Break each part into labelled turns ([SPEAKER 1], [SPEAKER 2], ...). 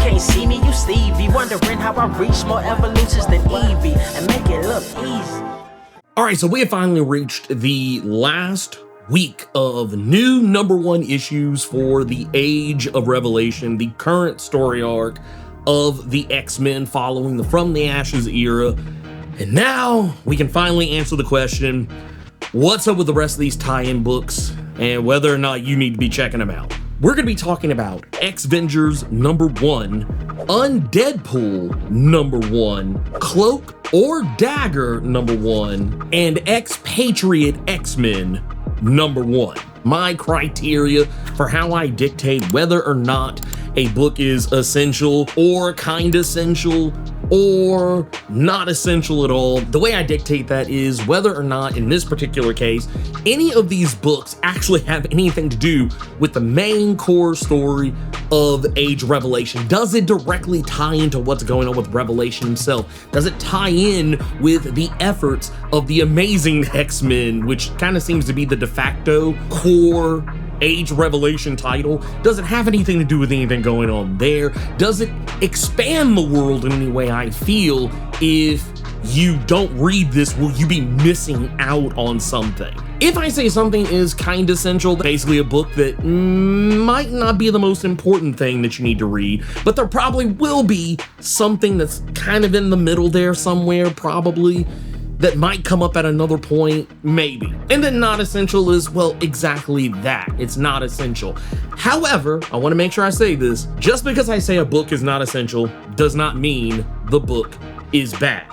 [SPEAKER 1] can't see me, you Stevie. Wondering how I reach more evolutions than Evie and make it look easy.
[SPEAKER 2] All right, so we have finally reached the last week of new #1 issues for the Age of Revelation, the current story arc of the X-Men following the From the Ashes era. And now we can finally answer the question, what's up with the rest of these tie-in books and whether or not you need to be checking them out. We're going to be talking about X-Vengers #1, Undeadpool #1, Cloak or Dagger #1, and Expatriate X-Men #1. My criteria for how I dictate whether or not a book is essential or kind of essential or not essential at all. The way I dictate that is whether or not, in this particular case, any of these books actually have anything to do with the main core story of Age of Revelation. Does it directly tie into what's going on with Revelation himself? Does it tie in with the efforts of the amazing X-Men, which kind of seems to be the de facto core Age of Revelation title? Does it have anything to do with anything going on there? Does it expand the world in any way? I feel if you don't read this, will you be missing out on something? If I say something is kind of essential, basically a book that might not be the most important thing that you need to read, but there probably will be something that's kind of in the middle there somewhere, probably, that might come up at another point, maybe. And then not essential is, well, exactly that. It's not essential. However, I want to make sure I say this, just because I say a book is not essential does not mean the book is bad.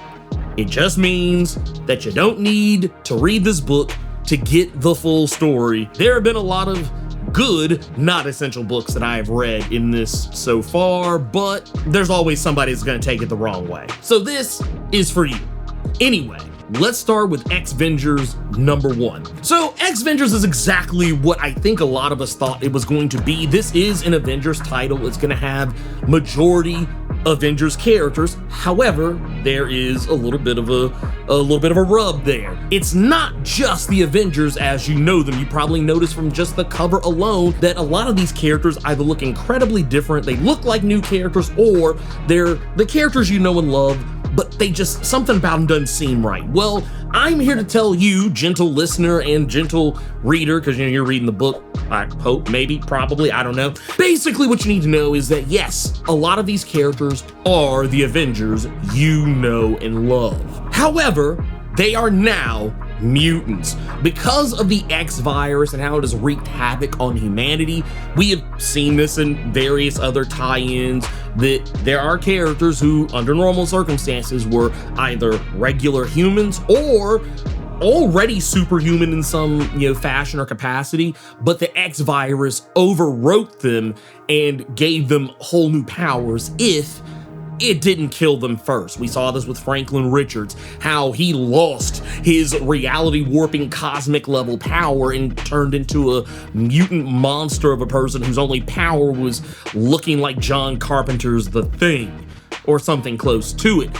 [SPEAKER 2] It just means that you don't need to read this book to get the full story. There have been a lot of good, not essential books that I have read in this so far, but there's always somebody that's gonna take it the wrong way. So this is for you. Anyway, let's start with X-Vengers #1. So X-Vengers is exactly what I think a lot of us thought it was going to be. This is an Avengers title. It's gonna have majority Avengers characters. However, there is a little bit of a rub there. It's not just the Avengers as you know them. You probably noticed from just the cover alone that a lot of these characters either look incredibly different, they look like new characters, or they're the characters you know and love, but they just, something about them doesn't seem right. Well, I'm here to tell you, gentle listener and gentle reader, because you're reading the book, I hope, maybe, probably, I don't know. Basically, what you need to know is that, yes, a lot of these characters are the Avengers you know and love. However, they are now mutants. Because of the X virus and how it has wreaked havoc on humanity, we have seen this in various other tie-ins, that there are characters who, under normal circumstances, were either regular humans or already superhuman in some, fashion or capacity, but the X virus overwrote them and gave them whole new powers if it didn't kill them first. We saw this with Franklin Richards, how he lost his reality warping cosmic level power and turned into a mutant monster of a person whose only power was looking like John Carpenter's The Thing, or something close to it.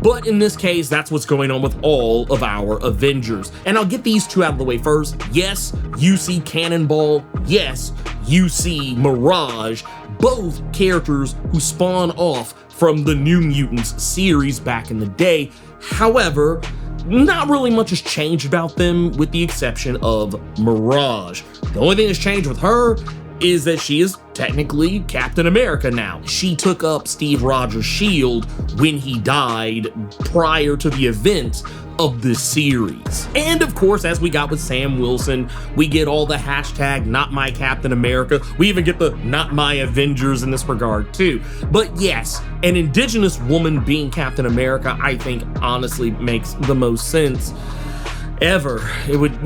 [SPEAKER 2] But in this case, that's what's going on with all of our Avengers. And I'll get these two out of the way first. Yes, you see Cannonball. Yes, you see Mirage. Both characters who spawn off from the New Mutants series back in the day. However, not really much has changed about them with the exception of Mirage. The only thing that's changed with her is that she is technically Captain America now. She took up Steve Rogers' shield when he died prior to the events of this series. And of course, as we got with Sam Wilson, we get all the hashtag not my Captain America. We even get the not my Avengers in this regard too. But yes, an indigenous woman being Captain America, I think honestly makes the most sense ever. It would,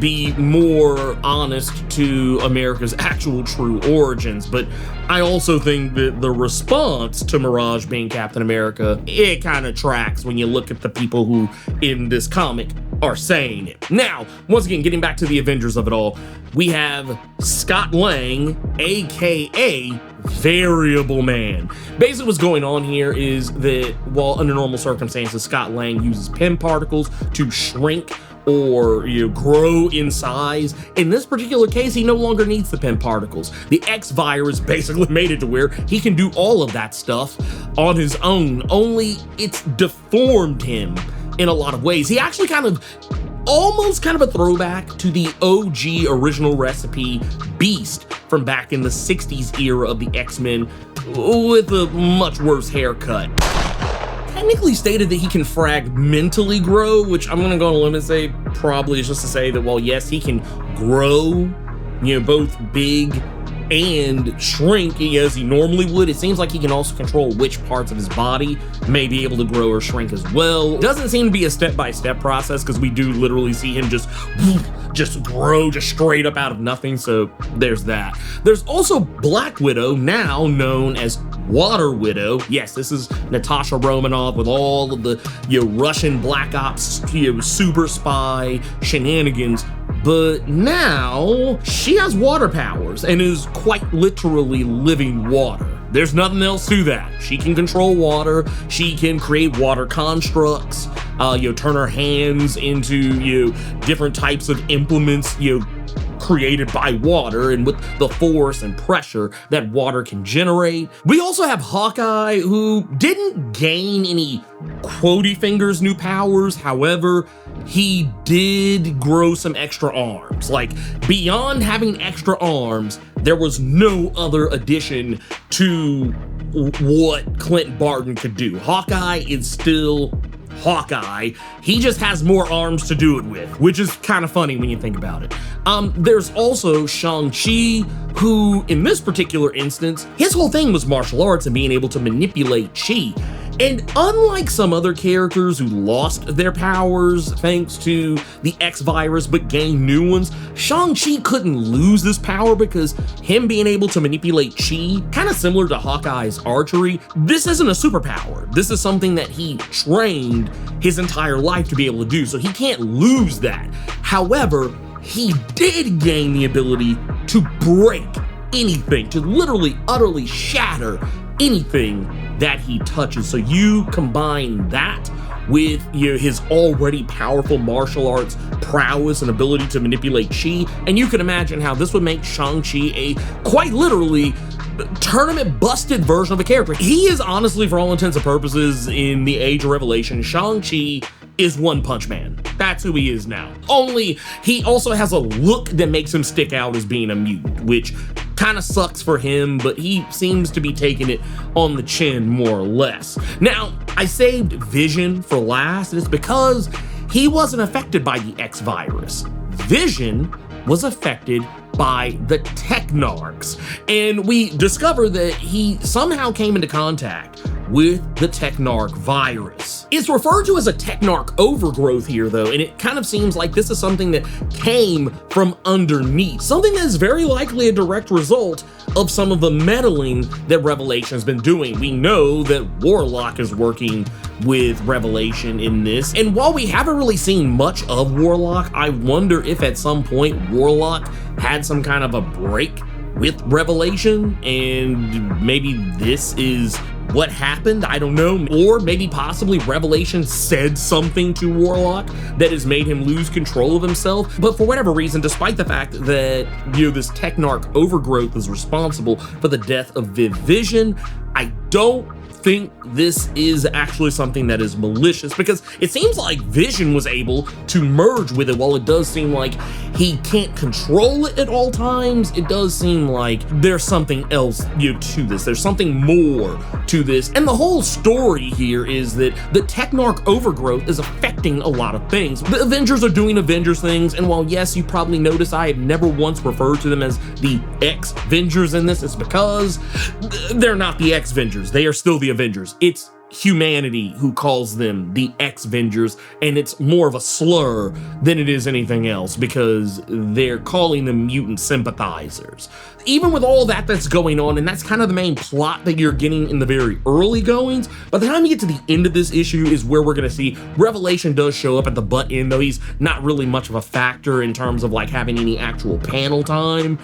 [SPEAKER 2] be more honest to America's actual true origins. But I also think that the response to Mirage being Captain America, it kind of tracks when you look at the people who in this comic are saying it. Now, once again, getting back to the Avengers of it all, we have Scott Lang, aka Variable Man. Basically what's going on here is that while under normal circumstances, Scott Lang uses PEM particles to shrink or grow in size. In this particular case, he no longer needs the pin particles. The X-Virus basically made it to where he can do all of that stuff on his own, only it's deformed him in a lot of ways. He actually almost kind of a throwback to the OG original recipe Beast from back in the 60s era of the X-Men, with a much worse haircut. Technically stated that he can fragmentally grow, which I'm gonna go on a limb and say probably is just to say that, well, yes, he can grow, both big and shrink as he normally would. It seems like he can also control which parts of his body may be able to grow or shrink as well. Doesn't seem to be a step-by-step process, because we do literally see him just grow just straight up out of nothing, so there's that. There's also Black Widow, now known as Water Widow. Yes, this is Natasha Romanoff with all of the Russian Black Ops super spy shenanigans. But now she has water powers and is quite literally living water. There's nothing else to that. She can control water. She can create water constructs, turn her hands into, different types of implements, created by water and with the force and pressure that water can generate. We also have Hawkeye, who didn't gain any quotey fingers new powers. However, he did grow some extra arms. Like, beyond having extra arms, there was no other addition to what Clint Barton could do. Hawkeye is still Hawkeye. He just has more arms to do it with, which is kind of funny when you think about it. There's also Shang-Chi, who in this particular instance, his whole thing was martial arts and being able to manipulate chi. And unlike some other characters who lost their powers thanks to the X-Virus but gained new ones, Shang-Chi couldn't lose this power because him being able to manipulate chi, kind of similar to Hawkeye's archery, this isn't a superpower. This is something that he trained his entire life to be able to do, so he can't lose that. However, he did gain the ability to break anything, to literally, utterly shatter anything that he touches. So you combine that with his already powerful martial arts prowess and ability to manipulate chi, and you can imagine how this would make Shang-Chi a quite literally tournament busted version of a character. He is honestly, for all intents and purposes, in the Age of Revelation, Shang-Chi is One Punch Man. That's who he is now. Only he also has a look that makes him stick out as being a mutant, which kind of sucks for him, but he seems to be taking it on the chin more or less. Now, I saved Vision for last, and it's because he wasn't affected by the X-Virus. Vision was affected by the Technarchs, and we discover that he somehow came into contact with the Technarch virus. It's referred to as a Technarch overgrowth here, though, and it kind of seems like this is something that came from underneath, something that is very likely a direct result of some of the meddling that Revelation has been doing. We know that Warlock is working with Revelation in this, and while we haven't really seen much of Warlock, I wonder if at some point Warlock had some kind of a break with Revelation, and maybe this is what happened, I don't know. Or maybe possibly Revelation said something to Warlock that has made him lose control of himself. But for whatever reason, despite the fact that, this Technarch overgrowth is responsible for the death of Vision, I don't think this is actually something that is malicious, because it seems like Vision was able to merge with it. While it does seem like he can't control it at all times, it does seem like there's something else to this. There's something more to this. And the whole story here is that the Technarch overgrowth is affecting a lot of things. The Avengers are doing Avengers things, and while yes, you probably noticed I have never once referred to them as the X-Vengers in this, it's because they're not the X-Vengers. They are still the Avengers. It's humanity who calls them the X-Vengers, and it's more of a slur than it is anything else, because they're calling them mutant sympathizers. even with all that's going on, and that's kind of the main plot that you're getting in the very early goings, by the time you get to the end of this issue is where we're gonna see Revelation does show up at the butt end, though he's not really much of a factor in terms of like having any actual panel time,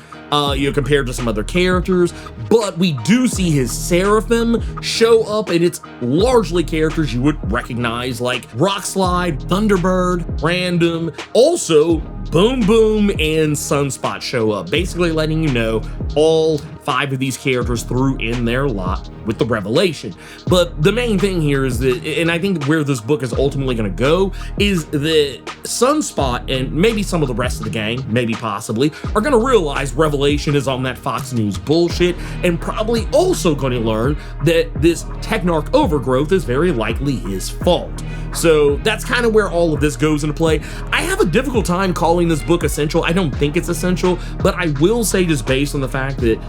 [SPEAKER 2] compared to some other characters. But we do see his Seraphim show up, and it's largely characters you would recognize, like Rockslide, Thunderbird, Random. Also, Boom Boom and Sunspot show up, basically letting you know all 5 of these characters threw in their lot with the Revelation. But the main thing here is that, and I think where this book is ultimately going to go, is that Sunspot and maybe some of the rest of the gang, maybe possibly, are going to realize Revelation is on that Fox News bullshit, and probably also going to learn that this Technarch overgrowth is very likely his fault. So that's kind of where all of this goes into play. I have a difficult time calling this book essential. I don't think it's essential, but I will say, just based on the fact that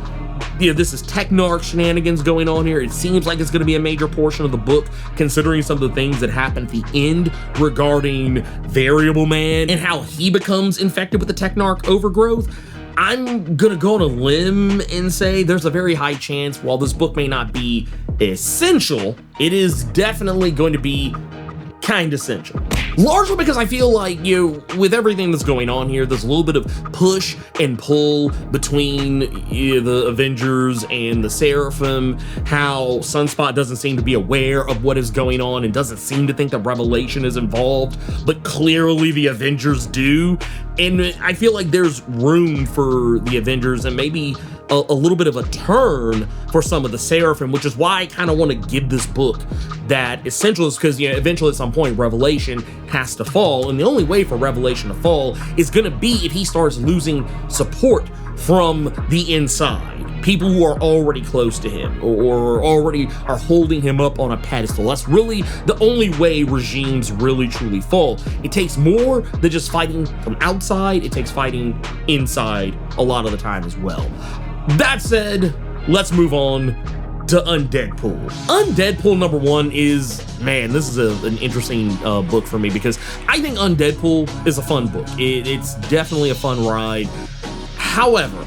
[SPEAKER 2] this is Technarch shenanigans going on here, it seems like it's going to be a major portion of the book, considering some of the things that happen at the end regarding Variable Man and how he becomes infected with the Technarch overgrowth. I'm gonna go on a limb and say there's a very high chance, while this book may not be essential, it is definitely going to be kind of essential. Largely because I feel like, with everything that's going on here, there's a little bit of push and pull between the Avengers and the Seraphim, how Sunspot doesn't seem to be aware of what is going on and doesn't seem to think that Revelation is involved, but clearly the Avengers do. And I feel like there's room for the Avengers and maybe a little bit of a turn for some of the Seraphim, which is why I kind of want to give this book that essential, is because eventually at some point Revelation has to fall, and the only way for Revelation to fall is going to be if he starts losing support from the inside. People who are already close to him or already are holding him up on a pedestal. That's really the only way regimes really truly fall. It takes more than just fighting from outside. It takes fighting inside a lot of the time as well. That said, let's move on to Undeadpool. Undeadpool #1 is, man, this is an interesting book for me, because I think Undeadpool is a fun book. It's definitely a fun ride. However,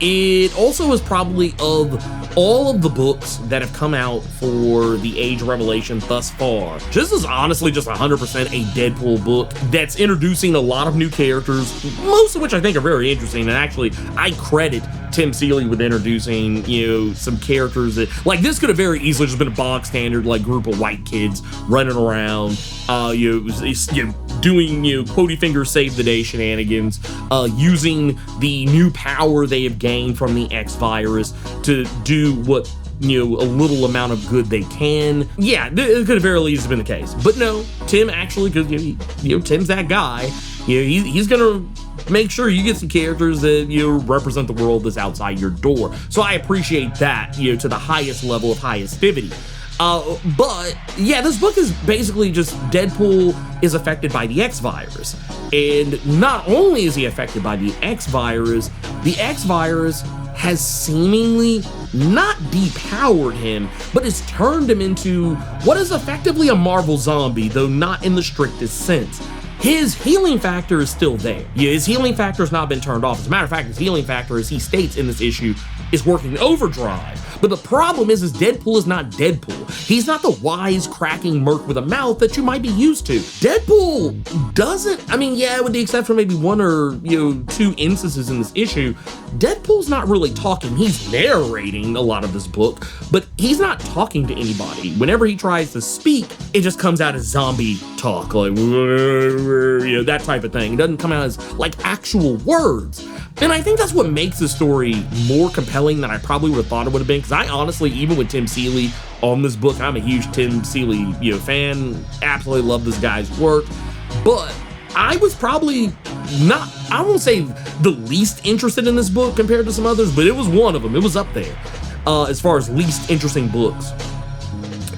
[SPEAKER 2] it also is probably, of all of the books that have come out for the Age of Revelation thus far, this is honestly just 100% a Deadpool book that's introducing a lot of new characters, most of which I think are very interesting. And actually, I credit Tim Seeley with introducing, some characters that, like, this could have very easily just been a bog standard, like, group of white kids running around, doing, quotey finger save the day shenanigans, using the new power they have gained from the X-Virus to do what, a little amount of good they can. Yeah, it could have very easily been the case. But no, Tim actually, because, Tim's that guy, he's gonna make sure you get some characters that, represent the world that's outside your door. So I appreciate that, to the highest level of highestivity. But yeah, this book is basically just Deadpool is affected by the X-Virus. And not only is he affected by the X-Virus has seemingly not depowered him, but has turned him into what is effectively a Marvel zombie, though not in the strictest sense. His healing factor is still there. His healing factor has not been turned off. As a matter of fact, his healing factor, as he states in this issue, is working overdrive. But the problem is Deadpool is not Deadpool. He's not the wise, cracking merc with a mouth that you might be used to. Deadpool doesn't, with the exception of maybe 1 or 2 instances in this issue, Deadpool's not really talking. He's narrating a lot of this book, but he's not talking to anybody. Whenever he tries to speak, it just comes out as zombie talk, like, that type of thing. It doesn't come out as, like, actual words. And I think that's what makes the story more compelling than I probably would have thought it would have been, because I honestly, even with Tim Seeley on this book, I'm a huge Tim Seeley, fan, absolutely love this guy's work, but I was probably not, I won't say the least interested in this book compared to some others, but it was one of them. It was up there as far as least interesting books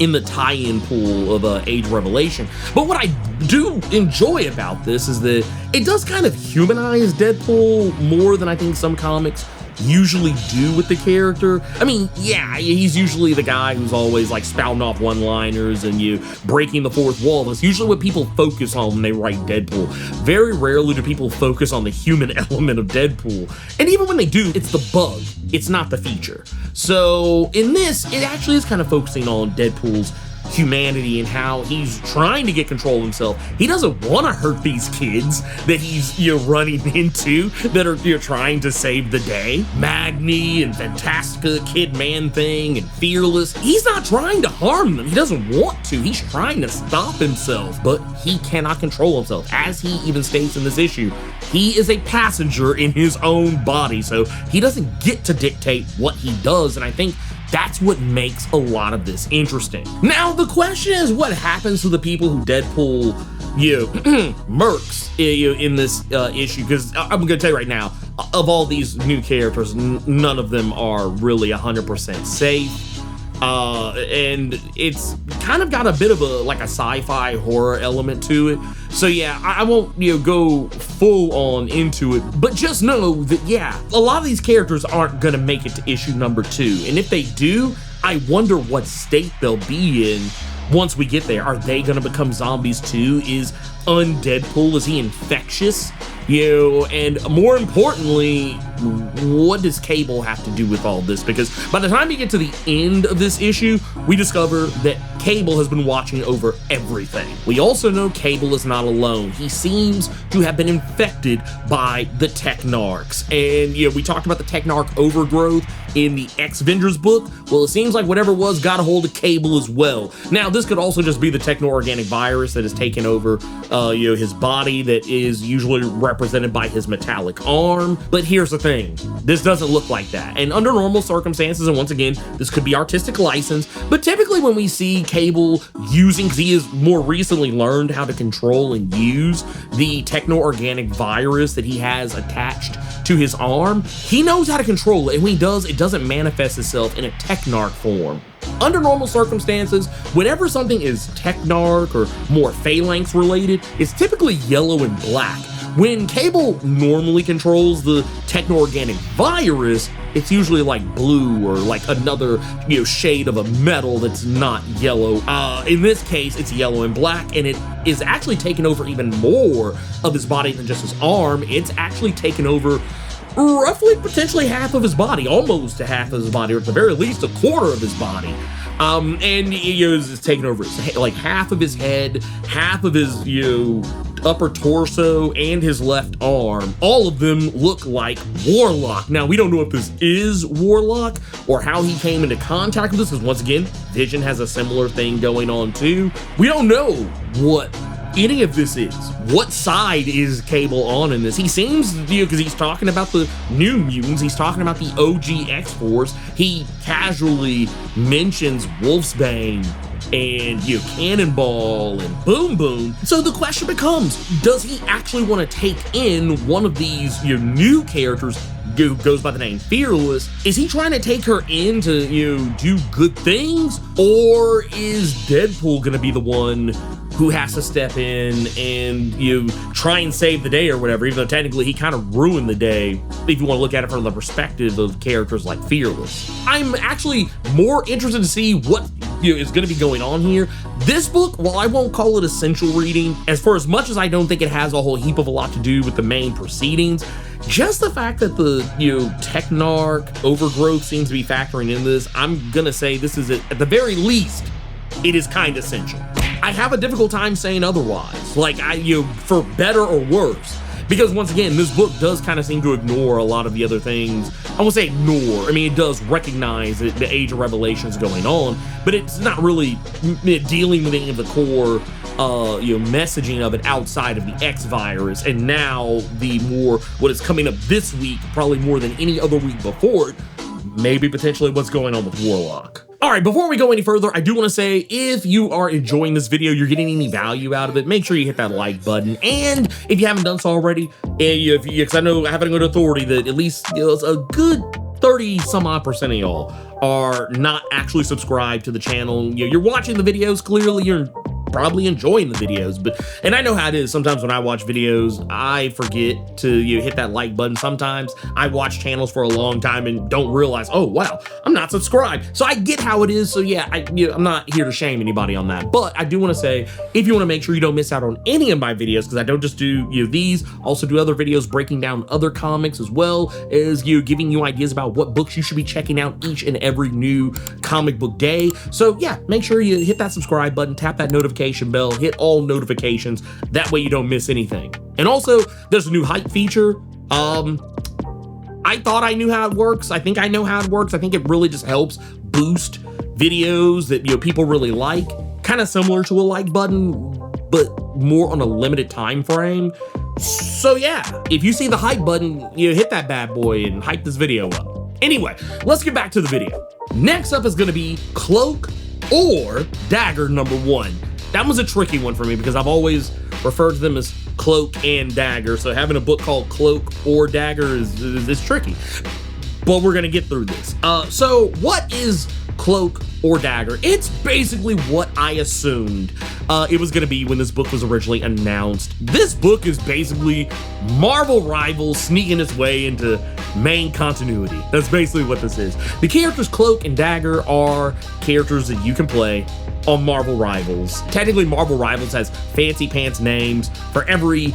[SPEAKER 2] in the tie-in pool of Age of Revelation. But what I do enjoy about this is that it does kind of humanize Deadpool more than I think some comics usually do with the character. I mean, yeah, he's usually the guy who's always like spouting off one-liners and breaking the fourth wall. That's usually what people focus on when they write Deadpool. Very rarely do people focus on the human element of Deadpool. And even when they do, it's the bug. It's not the feature. So in this, it actually is kind of focusing on Deadpool's humanity and how he's trying to get control of himself. He doesn't want to hurt these kids that he's running into that are trying to save the day. Magni and Fantastica, Kid Man-Thing and Fearless. He's not trying to harm them. He doesn't want to. He's trying to stop himself, but he cannot control himself. As he even states in this issue, he is a passenger in his own body, so he doesn't get to dictate what he does, and I think that's what makes a lot of this interesting. Now, the question is, what happens to the people who Deadpool, murks in this issue? Because I'm gonna tell you right now, of all these new characters, none of them are really 100% safe. And it's kind of got a bit of a sci-fi horror element to it. So yeah, I won't go full on into it, but just know that yeah, a lot of these characters aren't gonna make it to issue number 2. And if they do, I wonder what state they'll be in once we get there. Are they gonna become zombies too? Is Undeadpool, is he infectious? And more importantly, what does Cable have to do with all this? Because by the time you get to the end of this issue, we discover that Cable has been watching over everything. We also know Cable is not alone. He seems to have been infected by the Technarchs. And we talked about the Technarch overgrowth in the X-Vengers book. Well, it seems like whatever was got a hold of Cable as well. Now, this could also just be the techno-organic virus that has taken over his body, that is usually represented by his metallic arm. But here's the thing, this doesn't look like that. And under normal circumstances, and once again, this could be artistic license, but typically when we see Cable using, because he has more recently learned how to control and use the techno-organic virus that he has attached to his arm, he knows how to control it, and when he does, it doesn't manifest itself in a Technarch form. Under normal circumstances, whenever something is Technarch or more Phalanx related, it's typically yellow and black. When Cable normally controls the techno-organic virus, it's usually like blue or like another shade of a metal that's not yellow. In this case, it's yellow and black, and it is actually taken over even more of his body than just his arm. It's actually taken over roughly potentially half of his body, almost to half of his body, or at the very least a quarter of his body. And it's taken over like half of his head, half of his upper torso, and his left arm. All of them look like Warlock. Now, we don't know if this is Warlock or how he came into contact with this, because once again, Vision has a similar thing going on too. We don't know what any of this is. What side is Cable on in this? He seems, because he's talking about the new mutants, he's talking about the OG X-Force. He casually mentions Wolfsbane and Cannonball and Boom Boom. So the question becomes, does he actually want to take in one of these new characters who goes by the name Fearless? Is he trying to take her in to do good things, or is Deadpool gonna be the one who has to step in and try and save the day or whatever, even though technically he kind of ruined the day if you want to look at it from the perspective of characters like Fearless? I'm actually more interested to see what is going to be going on here. This book, while I won't call it essential reading, as much as I don't think it has a whole heap of a lot to do with the main proceedings, just the fact that the Technarch overgrowth seems to be factoring in this, I'm gonna say this is at the very least, it is kind of essential. I have a difficult time saying otherwise, like for better or worse, because once again, this book does kind of seem to ignore a lot of the other things. I won't say ignore, I mean, it does recognize that the Age of Revelation is going on, but it's not really dealing with any of the core messaging of it outside of the X virus. And now what is coming up this week, probably more than any other week before it, maybe potentially what's going on with Warlock. All right, before we go any further, I do want to say, if you are enjoying this video, you're getting any value out of it, make sure you hit that like button. And if you haven't done so already, because I know I have a good authority that at least a good 30-some-odd% of y'all are not actually subscribed to the channel. You're watching the videos, clearly you're probably enjoying the videos. And I know how it is. Sometimes when I watch videos, I forget to hit that like button. Sometimes I watch channels for a long time and don't realize, oh wow, I'm not subscribed. So I get how it is. So yeah, I'm not here to shame anybody on that. But I do want to say, if you want to make sure you don't miss out on any of my videos, because I don't just do these, also do other videos breaking down other comics, as well as giving you ideas about what books you should be checking out each and every new comic book day. So yeah, make sure you hit that subscribe button, tap that notification bell, hit all notifications. That way you don't miss anything. And also, there's a new hype feature. I thought I knew how it works. I think I know how it works. I think it really just helps boost videos that people really like. Kind of similar to a like button, but more on a limited time frame. So yeah, if you see the hype button, hit that bad boy and hype this video up. Anyway, let's get back to the video. Next up is gonna be Cloak or Dagger #1. That was a tricky one for me because I've always referred to them as Cloak and Dagger. So having a book called Cloak or Dagger is tricky, but we're gonna get through this. So what is Cloak or Dagger? It's basically what I assumed it was gonna be when this book was originally announced. This book is basically Marvel Rivals sneaking its way into main continuity. That's basically what this is. The characters Cloak and Dagger are characters that you can play on Marvel Rivals. Technically, Marvel Rivals has fancy pants names for every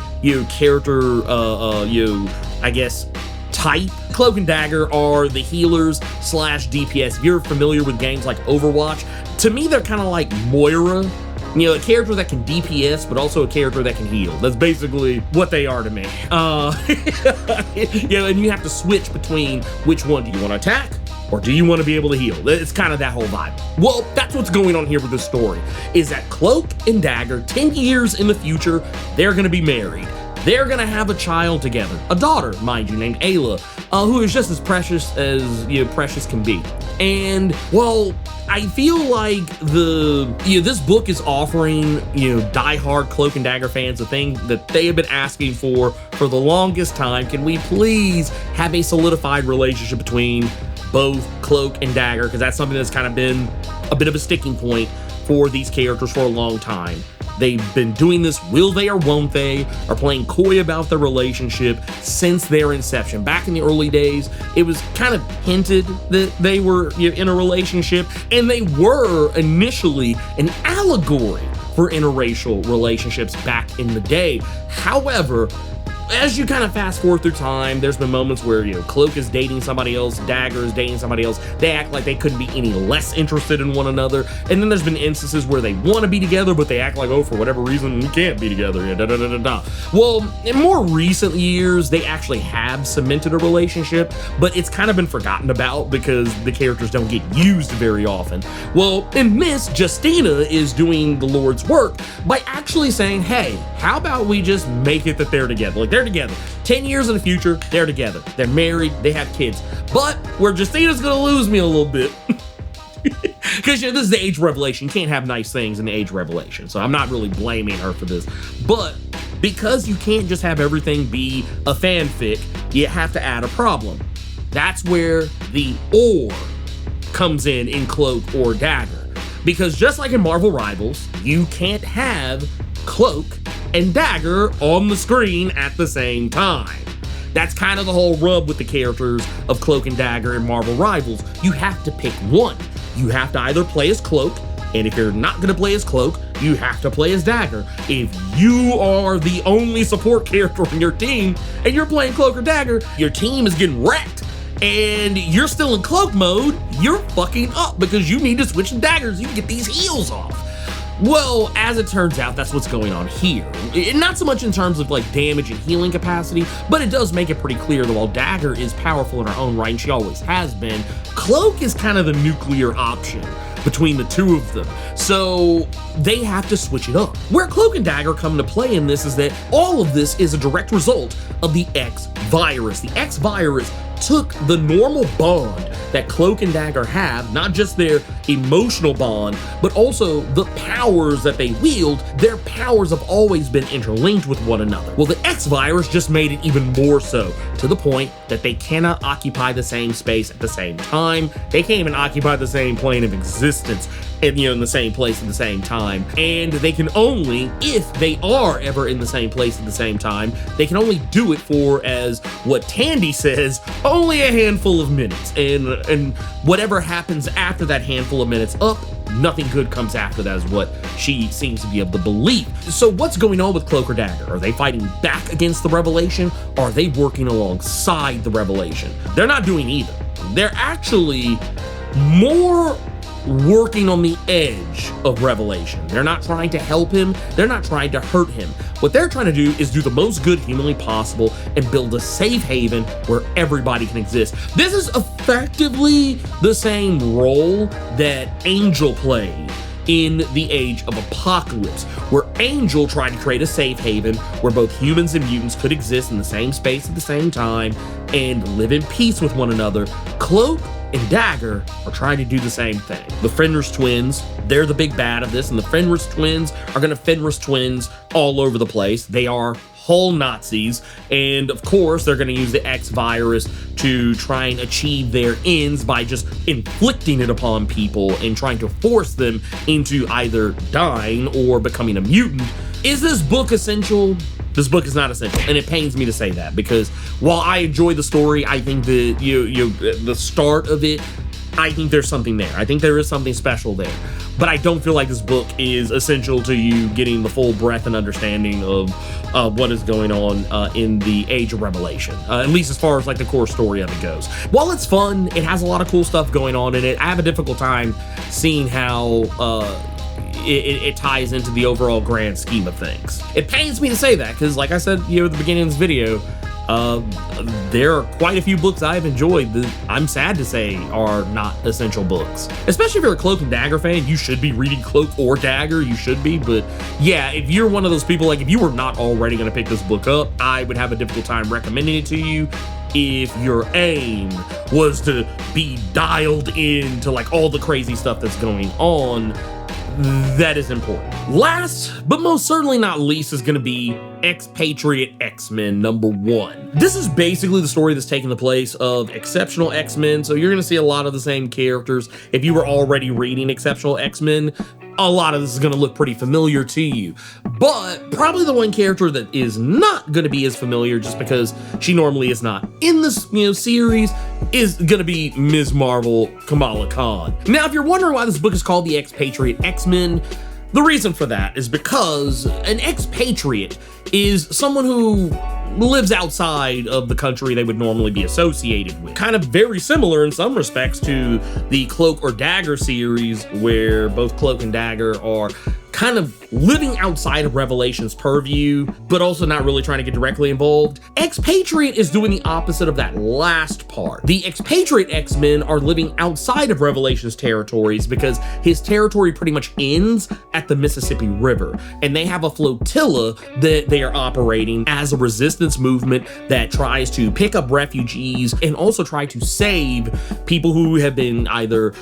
[SPEAKER 2] character, I guess, type. Cloak and Dagger are the healers / DPS. If you're familiar with games like Overwatch, to me they're kind of like Moira. A character that can DPS, but also a character that can heal. That's basically what they are to me. And you have to switch between which one. Do you want to attack? Or do you want to be able to heal? It's kind of that whole vibe. Well, that's what's going on here with this story, is that Cloak and Dagger, 10 years in the future, they're going to be married. They're going to have a child together, a daughter, mind you, named Ayla, who is just as precious as precious can be. And, well, I feel like this book is offering, diehard Cloak and Dagger fans a thing that they have been asking for the longest time. Can we please have a solidified relationship between both Cloak and Dagger? Because that's something that's kind of been a bit of a sticking point for these characters for a long time. They've been doing this, will they or won't they, are playing coy about their relationship since their inception. Back in the early days, it was kind of hinted that they were in a relationship, and they were initially an allegory for interracial relationships back in the day. However, as you kind of fast forward through time, there's been moments where, Cloak is dating somebody else, Dagger is dating somebody else. They act like they couldn't be any less interested in one another. And then there's been instances where they want to be together, but they act like, oh, for whatever reason, we can't be together. Well, in more recent years, they actually have cemented a relationship, but it's kind of been forgotten about because the characters don't get used very often. Well, in this, Justina is doing the Lord's work by actually saying, hey, how about we just make it that they're together? Like, they're together. 10 years in the future, they're together. They're married, they have kids. But where Justina's gonna lose me a little bit, because this is the Age of Revelation. You can't have nice things in the Age of Revelation, so I'm not really blaming her for this. But because you can't just have everything be a fanfic, you have to add a problem. That's where the or comes in Cloak or Dagger. Because just like in Marvel Rivals, you can't have Cloak and Dagger on the screen at the same time. That's kind of the whole rub with the characters of Cloak and Dagger in Marvel Rivals. You have to pick one. You have to either play as Cloak, and if you're not going to play as Cloak, you have to play as Dagger. If you are the only support character on your team and you're playing Cloak or Dagger, your team is getting wrecked and you're still in Cloak mode, you're fucking up because you need to switch to Daggers so you can get these heals off. Well, as it turns out, that's what's going on here. Not so much in terms of like damage and healing capacity, but it does make it pretty clear that while Dagger is powerful in her own right, and she always has been, Cloak is kind of the nuclear option between the two of them. So they have to switch it up. Where Cloak and Dagger come into play in this is that all of this is a direct result of the X-Virus. The X-Virus took the normal bond that Cloak and Dagger have, not just their emotional bond, but also the powers that they wield. Their powers have always been interlinked with one another. Well, the X-Virus just made it even more so, to the point that they cannot occupy the same space at the same time. They can't even occupy the same plane of existence and in the same place at the same time. And they can only, if they are ever in the same place at the same time, they can only do it for, as what Tandy says, only a handful of minutes. And whatever happens after that handful of minutes up, nothing good comes after that, is what she seems to be able to believe. So what's going on with Cloak or Dagger? Are they fighting back against the Revelation? Or are they working alongside the Revelation? They're not doing either. They're actually more working on the edge of Revelation. They're not trying to help him. They're not trying to hurt him. What they're trying to do is do the most good humanly possible and build a safe haven where everybody can exist. This is effectively the same role that Angel played in the Age of Apocalypse, where Angel tried to create a safe haven where both humans and mutants could exist in the same space at the same time and live in peace with one another. Cloak and Dagger are trying to do the same thing. The Fenris twins, they're the big bad of this, and the Fenris twins are gonna Fenris twins all over the place. They are whole Nazis, and of course they're gonna use the X virus to try and achieve their ends by just inflicting it upon people and trying to force them into either dying or becoming a mutant. Is this book essential? This book is not essential, and it pains me to say that, because while I enjoy the story, I think that the start of it, I think there's something there. I think there is something special there. But I don't feel like this book is essential to you getting the full breadth and understanding of what is going on in the Age of Revelation, at least as far as like the core story of it goes. While it's fun, it has a lot of cool stuff going on in it. I have a difficult time seeing how it ties into the overall grand scheme of things. It pains me to say that, because like I said, at the beginning of this video, there are quite a few books I've enjoyed that I'm sad to say are not essential books. Especially if you're a Cloak and Dagger fan, you should be reading Cloak or Dagger, you should be. But yeah, if you're one of those people, like if you were not already gonna pick this book up, I would have a difficult time recommending it to you. If your aim was to be dialed into like all the crazy stuff that's going on, that is important. Last, but most certainly not least, is gonna be Expatriate X-Men #1. This is basically the story that's taking the place of Exceptional X-Men, so you're gonna see a lot of the same characters. If you were already reading Exceptional X-Men, a lot of this is gonna look pretty familiar to you. But probably the one character that is not gonna be as familiar, just because she normally is not in this series, is gonna be Ms. Marvel, Kamala Khan. Now, if you're wondering why this book is called the Expatriate X-Men, the reason for that is because an expatriate is someone who lives outside of the country they would normally be associated with. Kind of very similar in some respects to the Cloak or Dagger series, where both Cloak and Dagger are kind of living outside of Revelation's purview, but also not really trying to get directly involved. Expatriate is doing the opposite of that last part. The Expatriate X-Men are living outside of Revelation's territories because his territory pretty much ends at the Mississippi River, and they have a flotilla that they are operating as a resistance movement that tries to pick up refugees and also try to save people who have been either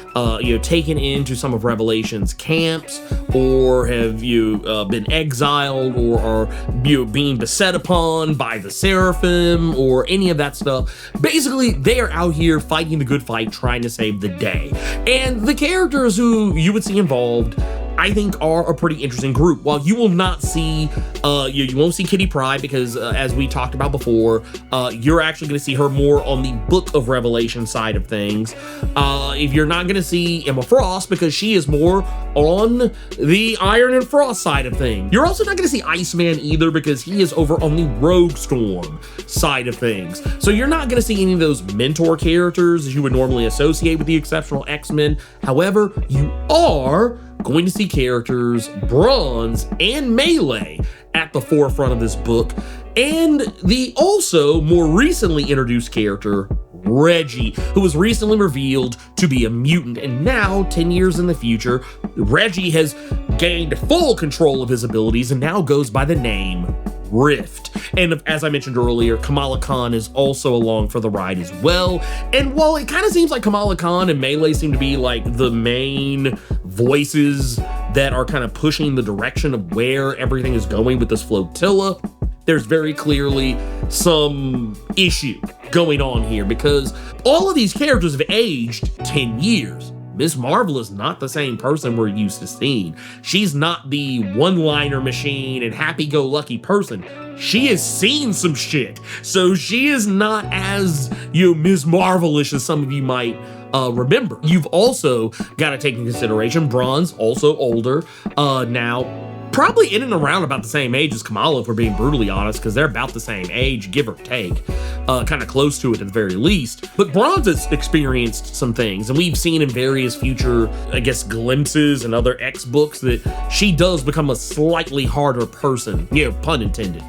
[SPEAKER 2] taken into some of Revelation's camps, or have been exiled, or are being beset upon by the Seraphim, or any of that stuff. Basically, they are out here fighting the good fight, trying to save the day. And the characters who you would see involved, I think, are a pretty interesting group. While you will not see, you won't see Kitty Pryde, because as we talked about before, you're actually going to see her more on the Book of Revelation side of things. If you're not going to see Emma Frost, because she is more on the Iron and Frost side of things. You're also not going to see Iceman either, because he is over on the Rogue Storm side of things. So you're not going to see any of those mentor characters as you would normally associate with the Exceptional X-Men. However, you are going to see characters Bronze and Melee at the forefront of this book, and the also more recently introduced character Reggie, who was recently revealed to be a mutant, and now 10 years in the future, Reggie has gained full control of his abilities and now goes by the name Rift. And as I mentioned earlier, Kamala Khan is also along for the ride as well. And while it kind of seems like Kamala Khan and Melee seem to be like the main voices that are kind of pushing the direction of where everything is going with this flotilla, there's very clearly some issue going on here, because all of these characters have aged 10 years. Ms. Marvel is not the same person we're used to seeing. She's not the one-liner machine and happy-go-lucky person. She has seen some shit. So she is not as, Ms. Marvelish as some of you might remember. You've also got to take into consideration Braun's also older now, probably in and around about the same age as Kamala, if we're being brutally honest, because they're about the same age, give or take, kind of close to it at the very least. But Braun's has experienced some things, and we've seen in various future, I guess, glimpses and other X books that she does become a slightly harder person, pun intended,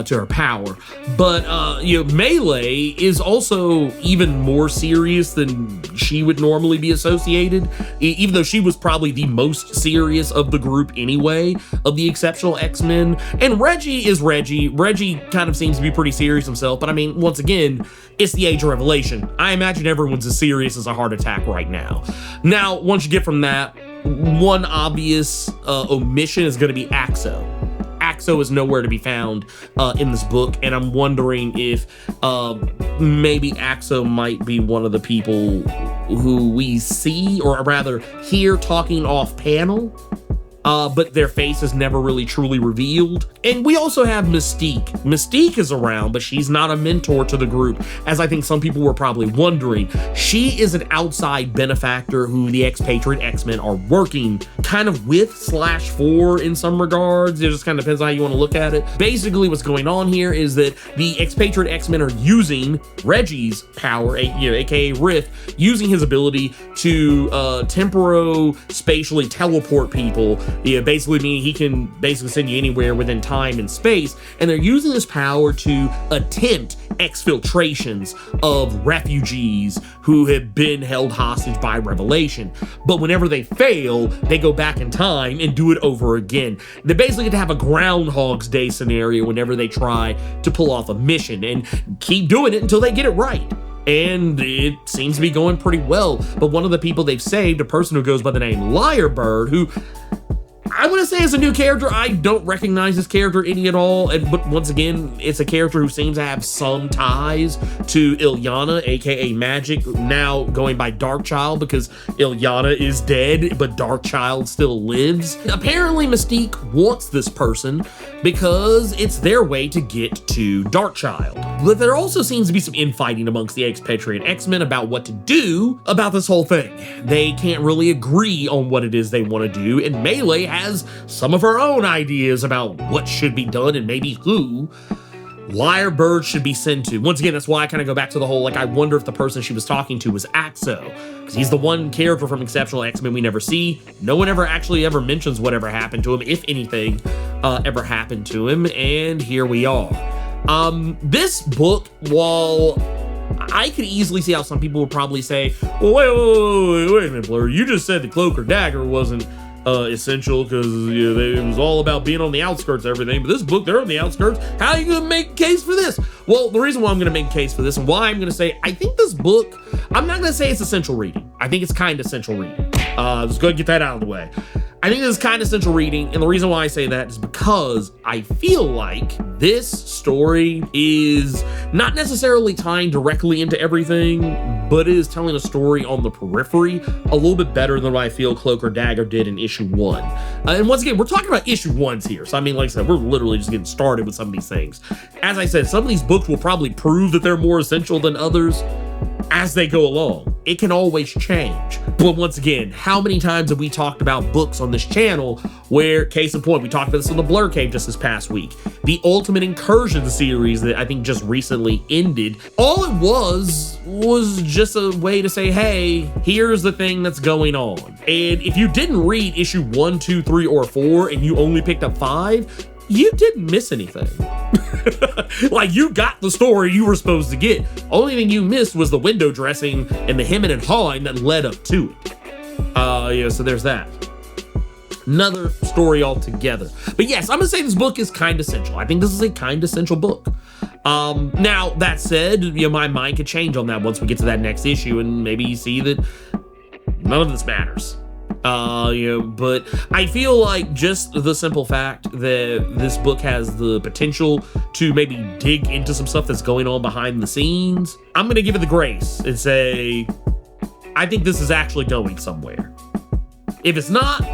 [SPEAKER 2] to her power. But, Melee is also even more serious than she would normally be associated, even though she was probably the most serious of the group anyway, of the Exceptional X-Men. And Reggie is Reggie. Reggie kind of seems to be pretty serious himself, but I mean, once again, it's the Age of Revelation. I imagine everyone's as serious as a heart attack right now. Now, once you get from that, one obvious omission is going to be Axo. Axo is nowhere to be found in this book, and I'm wondering if maybe Axo might be one of the people who we see, or rather hear talking off panel, but their face is never really truly revealed. And we also have Mystique. Mystique is around, but she's not a mentor to the group, as I think some people were probably wondering. She is an outside benefactor who the Expatriate X-Men are working kind of with / for in some regards. It just kind of depends on how you want to look at it. Basically, what's going on here is that the Expatriate X-Men are using Reggie's power, aka Rift, using his ability to temporo-spatially teleport people. Basically meaning he can basically send you anywhere within time and space, and they're using this power to attempt exfiltrations of refugees who have been held hostage by Revelation. But whenever they fail, they go back in time and do it over again. They basically get to have a Groundhog's Day scenario whenever they try to pull off a mission, and keep doing it until they get it right. And it seems to be going pretty well. But one of the people they've saved, a person who goes by the name Lyrebird, who I want to say is a new character. I don't recognize this character any at all. But once again, it's a character who seems to have some ties to Illyana, aka Magic, now going by Darkchild because Illyana is dead, but Darkchild still lives. Apparently, Mystique wants this person because it's their way to get to Darkchild. But there also seems to be some infighting amongst the Expatriate X-Men about what to do about this whole thing. They can't really agree on what it is they want to do, and Melee has some of her own ideas about what should be done and maybe who Lyrebird should be sent to. Once again, that's why I kind of go back to the whole, I wonder if the person she was talking to was Axo, because he's the one character from Exceptional X-Men we never see. No one ever mentions whatever happened to him, if anything ever happened to him, and here we are. This book, while I could easily see how some people would probably say, well, wait a minute, Blerd, you just said the Cloak or Dagger wasn't essential because it was all about being on the outskirts of everything, but this book, they're on the outskirts. How are you going to make a case for this? Well, the reason why I'm going to make a case for this and why I'm going to say I think this book, I'm not going to say it's essential reading. I think it's kind of essential reading. Just go get that out of the way. I think this is kind of essential reading, and the reason why I say that is because I feel like this story is not necessarily tying directly into everything, but is telling a story on the periphery a little bit better than what I feel Cloak or Dagger did in issue 1. And once again, we're talking about issue 1s here, so I mean, like I said, we're literally just getting started with some of these things. As I said, some of these books will probably prove that they're more essential than others as they go along. It can always change. But once again, how many times have we talked about books on this channel where, case in point, we talked about this in the Blerd Cave just this past week, the Ultimate Incursion series that I think just recently ended. All it was just a way to say, hey, here's the thing that's going on. And if you didn't read issue 1, 2, 3, or 4, and you only picked up 5, you didn't miss anything. Like, you got the story you were supposed to get. Only thing you missed was the window dressing and the hemming and hawing that led up to it. So there's that. Another story altogether. But yes, I'm gonna say this book is kind of essential. I think this is a kind of essential book. Now, that said, my mind could change on that once we get to that next issue and maybe you see that none of this matters. But I feel like just the simple fact that this book has the potential to maybe dig into some stuff that's going on behind the scenes, I'm going to give it the grace and say, I think this is actually going somewhere. If it's not,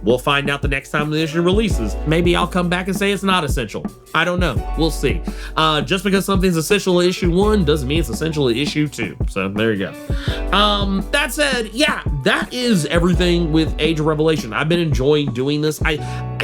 [SPEAKER 2] we'll find out the next time the issue releases. Maybe I'll come back and say it's not essential. I don't know. We'll see. Just because something's essential to issue 1 doesn't mean it's essential to issue 2. So there you go. That said, yeah, that is everything with Age of Revelation. I've been enjoying doing this. I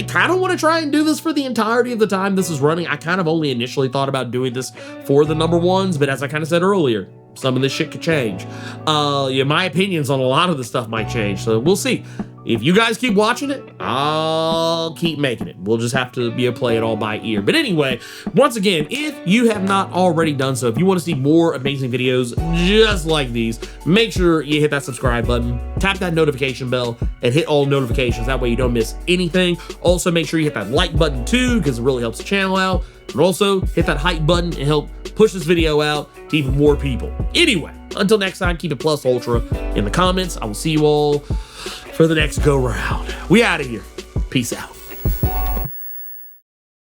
[SPEAKER 2] kind of want to try and do this for the entirety of the time this is running. I kind of only initially thought about doing this for the number 1s, but as I kind of said earlier, some of this shit could change. Yeah, my opinions on a lot of the stuff might change, so we'll see. If you guys keep watching it, I'll keep making it. We'll just have to play it all by ear. But anyway, once again, if you have not already done so, if you want to see more amazing videos just like these, make sure you hit that subscribe button, tap that notification bell, and hit all notifications. That way you don't miss anything. Also, make sure you hit that like button too, because it really helps the channel out. And also, hit that hype button and help push this video out to even more people. Anyway, until next time, keep it plus ultra in the comments. I will see you all for the next go round. We out of here. Peace out.